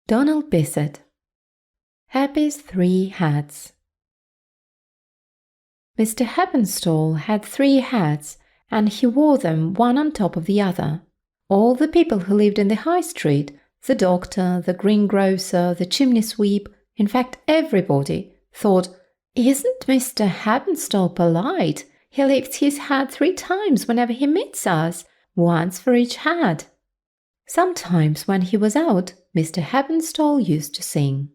Donald Bisset. Heppy's 3 hats. Mr. Heppenstall had 3 hats, and he wore them one on top of the other. All the people who lived in the high street, the doctor, the greengrocer, the chimney sweep, in fact everybody, thought, "Isn't Mr. Heppenstall polite? He lifts his hat 3 times whenever he meets us, once for each hat." Sometimes when he was out, Mr. Heppenstall used to sing,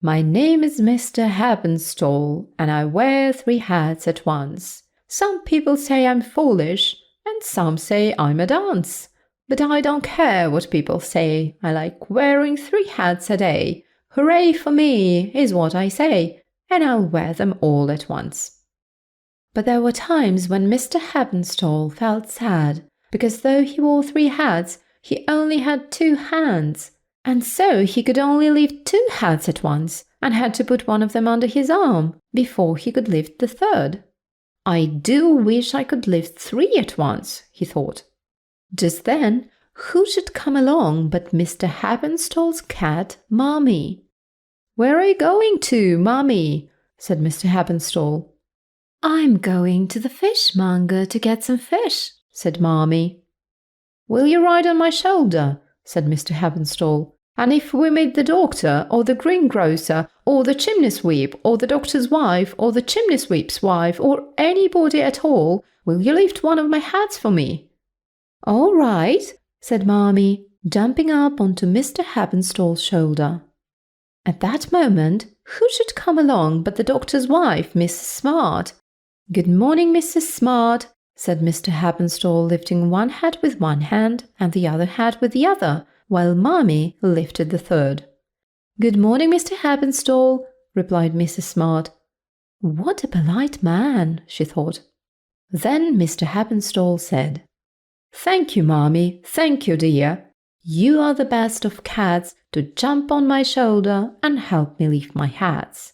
"My name is Mr. Heppenstall, and I wear 3 hats at once. Some people say I'm foolish, and some say I'm a dunce. But I don't care what people say. I like wearing 3 hats a day. Hooray for me, is what I say, and I'll wear them all at once." But there were times when Mr. Heppenstall felt sad, because though he wore 3 hats, he only had 2 hands, and so he could only lift 2 hats at once, and had to put one of them under his arm before he could lift the 3rd. "I do wish I could lift 3 at once," he thought. Just then, who should come along but Mr. Heppenstall's cat, Mommy. "Where are you going to, Mommy?" said Mr. Heppenstall. "I'm going to the fishmonger to get some fish," said Mommy. "Will you ride on my shoulder?" said Mr. Heppenstall. "And if we meet the doctor, or the greengrocer, or the chimney sweep, or the doctor's wife, or the chimney sweep's wife, or anybody at all, will you lift one of my hats for me?" "All right," said Mommy, jumping up onto Mr. Heppenstall's shoulder. At that moment, who should come along but the doctor's wife, Mrs. Smart. "Good morning, Mrs. Smart," said Mr. Heppenstall, lifting one hat with one hand and the other hat with the other, while Mommy lifted the 3rd. "Good morning, Mr. Heppenstall," replied Mrs. Smart. "What a polite man," she thought. Then Mr. Heppenstall said, "Thank you, Mommy, thank you, dear. You are the best of cats to jump on my shoulder and help me lift my hats."